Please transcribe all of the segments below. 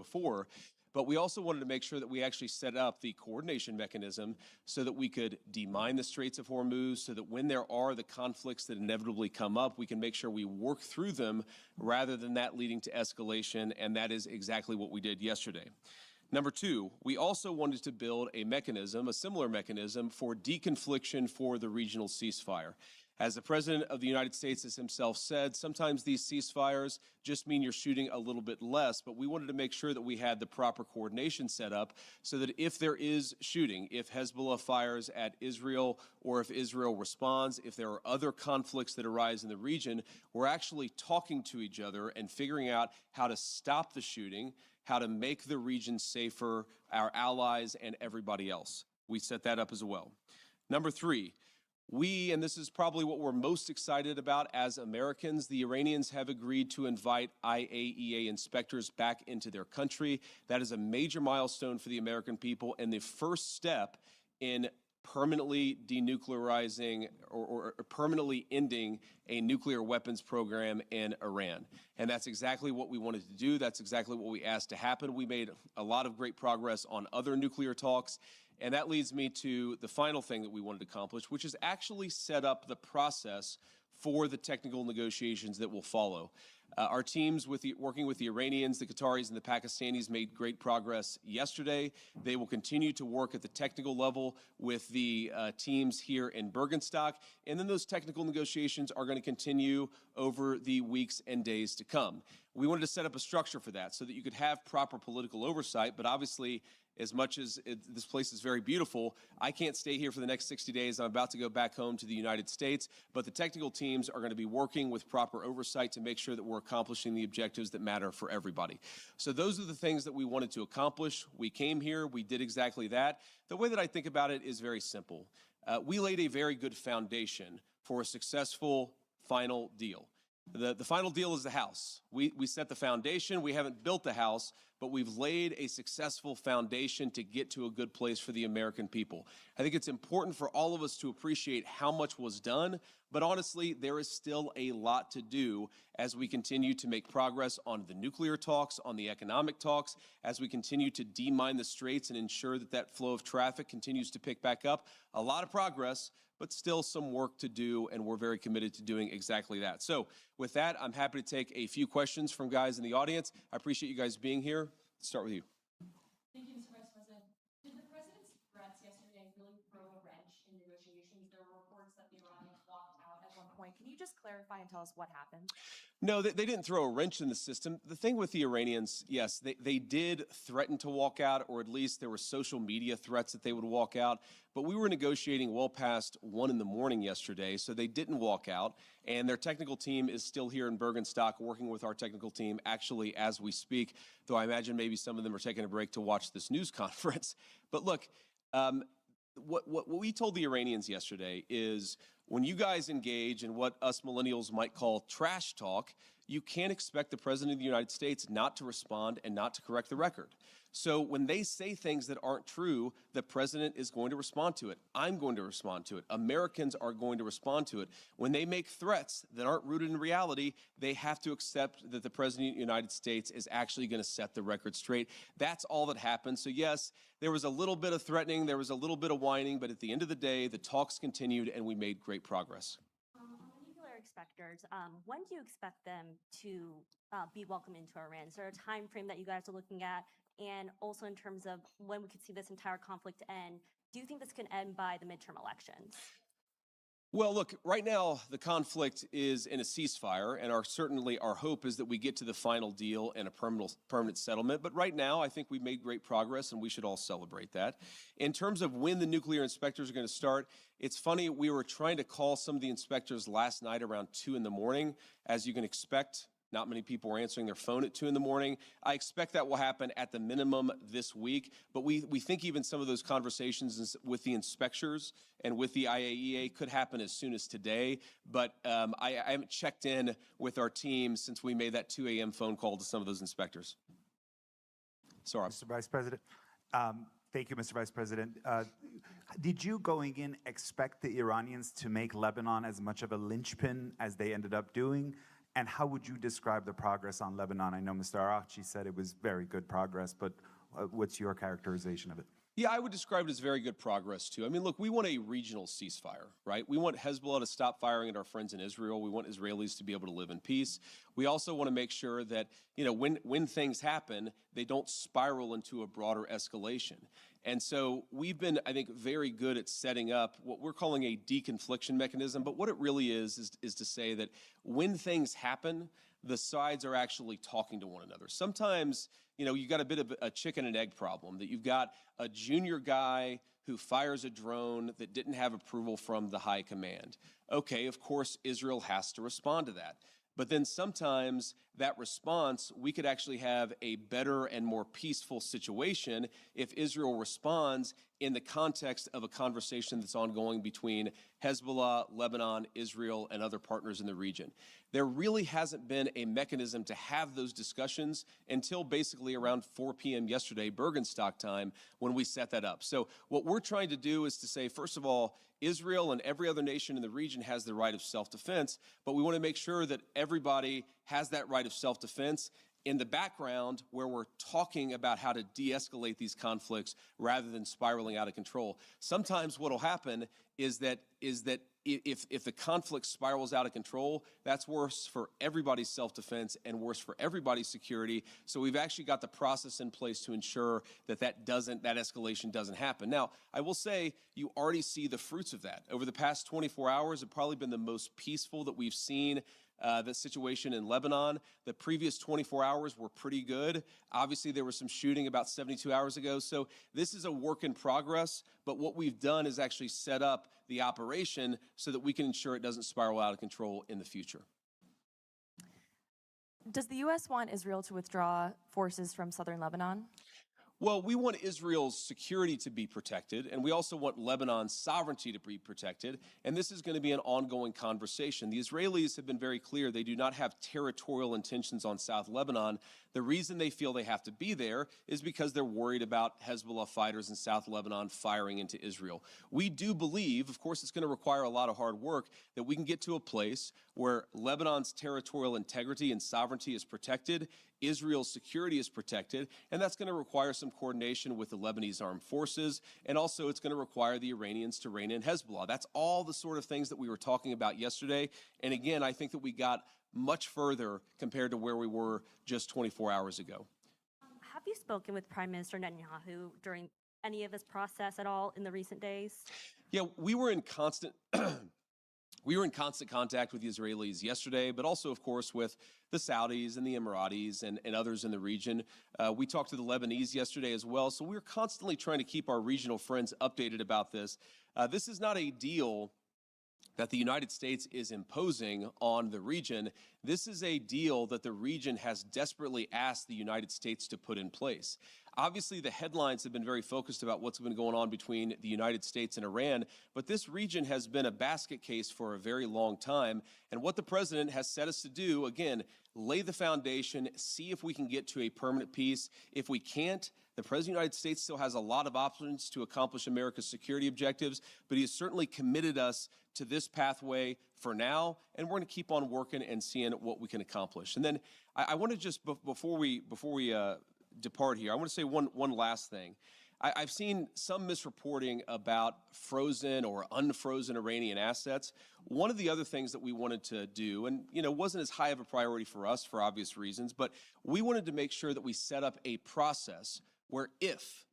before. But we also wanted to make sure that we actually set up the coordination mechanism so that we could demine the Straits of Hormuz, so that when there are the conflicts that inevitably come up, we can make sure we work through them rather than that leading to escalation, and that is exactly what we did yesterday. Number two, we also wanted to build a mechanism, a similar mechanism, for deconfliction for the regional ceasefire. As the President of the United States has himself said, sometimes these ceasefires just mean you're shooting a little bit less, but we wanted to make sure that we had the proper coordination set up so that if there is shooting, if Hezbollah fires at Israel or if Israel responds, if there are other conflicts that arise in the region, we're actually talking to each other and figuring out how to stop the shooting, how to make the region safer, our allies and everybody else. We set that up as well. Number three, and this is probably what we're most excited about as Americans, the Iranians have agreed to invite IAEA inspectors back into their country. That is a major milestone for the American people and the first step in permanently denuclearizing or permanently ending a nuclear weapons program in Iran. And that's exactly what we wanted to do. That's exactly what we asked to happen. We made a lot of great progress on other nuclear talks. And that leads me to the final thing that we wanted to accomplish, which is actually set up the process for the technical negotiations that will follow. Our teams working with the Iranians, the Qataris, and the Pakistanis made great progress yesterday. They will continue to work at the technical level with the teams here in Bergenstock. And then those technical negotiations are going to continue over the weeks and days to come. We wanted to set up a structure for that so that you could have proper political oversight, but obviously, as much as this place is very beautiful, I can't stay here for the next 60 days. I'm about to go back home to the United States, but the technical teams are going to be working with proper oversight to make sure that we're accomplishing the objectives that matter for everybody. So those are the things that we wanted to accomplish. We came here, we did exactly that. The way that I think about it is very simple. We laid a very good foundation for a successful final deal. The final deal is the house. We set the foundation. We haven't built the house, but we've laid a successful foundation to get to a good place for the American people. I think it's important for all of us to appreciate how much was done, but honestly, there is still a lot to do as we continue to make progress on the nuclear talks, on the economic talks, as we continue to demine the straits and ensure that that flow of traffic continues to pick back up. A lot of progress, but still some work to do, and we're very committed to doing exactly that. So with that, I'm happy to take a few questions from guys in the audience. I appreciate you guys being here. Let's start with you. Thank you, Mr. Vice President. Did the president's threats yesterday really throw a wrench in negotiations? There were reports that the Iranians walked out at one point. Can you just clarify and tell us what happened? No, they didn't throw a wrench in the system. The thing with the Iranians, yes, they did threaten to walk out, or at least there were social media threats that they would walk out. But we were negotiating well past 1 in the morning yesterday, so they didn't walk out. And their technical team is still here in Bergenstock working with our technical team actually as we speak, though I imagine maybe some of them are taking a break to watch this news conference. But look, what we told the Iranians yesterday is when you guys engage in what us millennials might call trash talk, you can't expect the President of the United States not to respond and not to correct the record. So when they say things that aren't true, the President is going to respond to it. I'm going to respond to it. Americans are going to respond to it. When they make threats that aren't rooted in reality, they have to accept that the President of the United States is actually going to set the record straight. That's all that happened. So yes, there was a little bit of threatening, there was a little bit of whining, but at the end of the day, the talks continued and we made great progress. Nuclear inspectors, when do you expect them to be welcomed into Iran? Is there a time frame that you guys are looking at? And also in terms of when we could see this entire conflict end, do you think this can end by the midterm elections? Well, look, right now the conflict is in a ceasefire, and certainly our hope is that we get to the final deal and a permanent settlement. But right now, I think we've made great progress, and we should all celebrate that. In terms of when the nuclear inspectors are going to start, it's funny, we were trying to call some of the inspectors last night around 2 in the morning. As you can expect, not many people were answering their phone at 2 in the morning. I expect that will happen at the minimum this week. But we think even some of those conversations with the inspectors and with the IAEA could happen as soon as today. But I haven't checked in with our team since we made that 2 a.m. phone call to some of those inspectors. Sorry. Mr. Vice President. Thank you, Mr. Vice President. Did you, going in, expect the Iranians to make Lebanon as much of a linchpin as they ended up doing? And how would you describe the progress on Lebanon? I know Mr. Arachi said it was very good progress, but what's your characterization of it? Yeah, I would describe it as very good progress, too. I mean, look, we want a regional ceasefire, right? We want Hezbollah to stop firing at our friends in Israel. We want Israelis to be able to live in peace. We also want to make sure that, when things happen, they don't spiral into a broader escalation. And so we've been, I think, very good at setting up what we're calling a deconfliction mechanism. But what it really is to say that when things happen, the sides are actually talking to one another. Sometimes, you got a bit of a chicken and egg problem, that you've got a junior guy who fires a drone that didn't have approval from the high command. Okay, of course, Israel has to respond to that. But then sometimes that response, we could actually have a better and more peaceful situation if Israel responds in the context of a conversation that's ongoing between Hezbollah, Lebanon, Israel, and other partners in the region. There really hasn't been a mechanism to have those discussions until basically around 4 p.m. yesterday, Bergenstock time, when we set that up. So what we're trying to do is to say, first of all, Israel and every other nation in the region has the right of self-defense, but we want to make sure that everybody has that right of self-defense in the background where we're talking about how to de-escalate these conflicts rather than spiraling out of control. Sometimes what will happen is that if the conflict spirals out of control, that's worse for everybody's self-defense and worse for everybody's security. So we've actually got the process in place to ensure that that escalation doesn't happen. Now, I will say you already see the fruits of that. Over the past 24 hours, it's probably been the most peaceful that we've seen the situation in Lebanon. The previous 24 hours were pretty good. Obviously, there was some shooting about 72 hours ago. So this is a work in progress. But what we've done is actually set up the operation so that we can ensure it doesn't spiral out of control in the future. Does the U.S. want Israel to withdraw forces from southern Lebanon? Well, we want Israel's security to be protected, and we also want Lebanon's sovereignty to be protected, and this is going to be an ongoing conversation. The Israelis have been very clear they do not have territorial intentions on South Lebanon. The reason they feel they have to be there is because they're worried about Hezbollah fighters in South Lebanon firing into Israel. We do believe, of course it's going to require a lot of hard work, that we can get to a place where Lebanon's territorial integrity and sovereignty is protected, Israel's security is protected, and that's going to require some coordination with the Lebanese armed forces, and also it's going to require the Iranians to rein in Hezbollah. That's all the sort of things that we were talking about yesterday, and again, I think that we got much further compared to where we were just 24 hours ago. Have you spoken with Prime Minister Netanyahu during any of this process at all in the recent days? Yeah, we were in constant contact with the Israelis yesterday, but also, of course, with the Saudis and the Emiratis and others in the region. We talked to the Lebanese yesterday as well, so we're constantly trying to keep our regional friends updated about this. This is not a deal that the United States is imposing on the region. This is a deal that the region has desperately asked the United States to put in place. Obviously, the headlines have been very focused about what's been going on between the United States and Iran, but this region has been a basket case for a very long time. And what the president has set us to do, again, lay the foundation, see if we can get to a permanent peace. If we can't, the President of the United States still has a lot of options to accomplish America's security objectives, but he has certainly committed us to this pathway for now, and we're going to keep on working and seeing what we can accomplish. And then I want to just, before we depart here, I want to say one last thing. I've seen some misreporting about frozen or unfrozen Iranian assets. One of the other things that we wanted to do, and wasn't as high of a priority for us for obvious reasons, but we wanted to make sure that we set up a process where if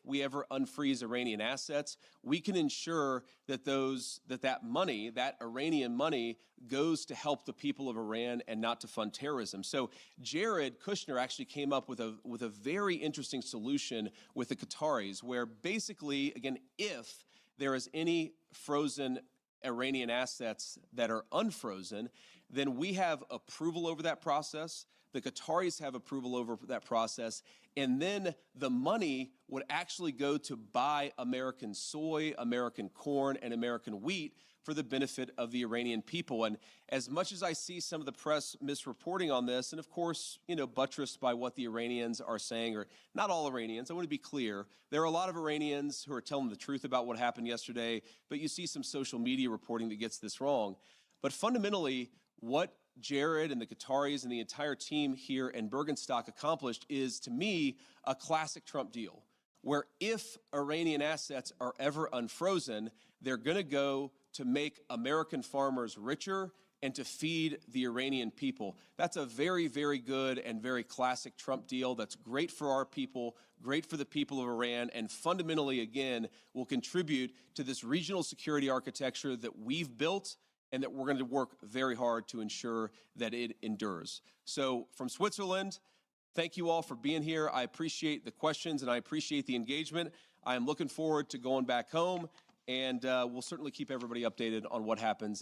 we ever unfreeze Iranian assets, we can ensure that that money, that Iranian money, goes to help the people of Iran and not to fund terrorism. So Jared Kushner actually came up with a very interesting solution with the Qataris, where basically, again, if there is any frozen Iranian assets that are unfrozen, then we have approval over that process. The Qataris have approval over that process, and then the money would actually go to buy American soy, American corn, and American wheat for the benefit of the Iranian people. And as much as I see some of the press misreporting on this, and of course, buttressed by what the Iranians are saying, or not all Iranians, I want to be clear, there are a lot of Iranians who are telling the truth about what happened yesterday, but you see some social media reporting that gets this wrong. But fundamentally, what Jared and the Qataris and the entire team here in Bergenstock accomplished is, to me, a classic Trump deal, where if Iranian assets are ever unfrozen, they're going to go to make American farmers richer and to feed the Iranian people. That's a very, very good and very classic Trump deal that's great for our people, great for the people of Iran, and fundamentally, again, will contribute to this regional security architecture that we've built and that we're going to work very hard to ensure that it endures. So from Switzerland, thank you all for being here. I appreciate the questions and I appreciate the engagement. I am looking forward to going back home, and we'll certainly keep everybody updated on what happens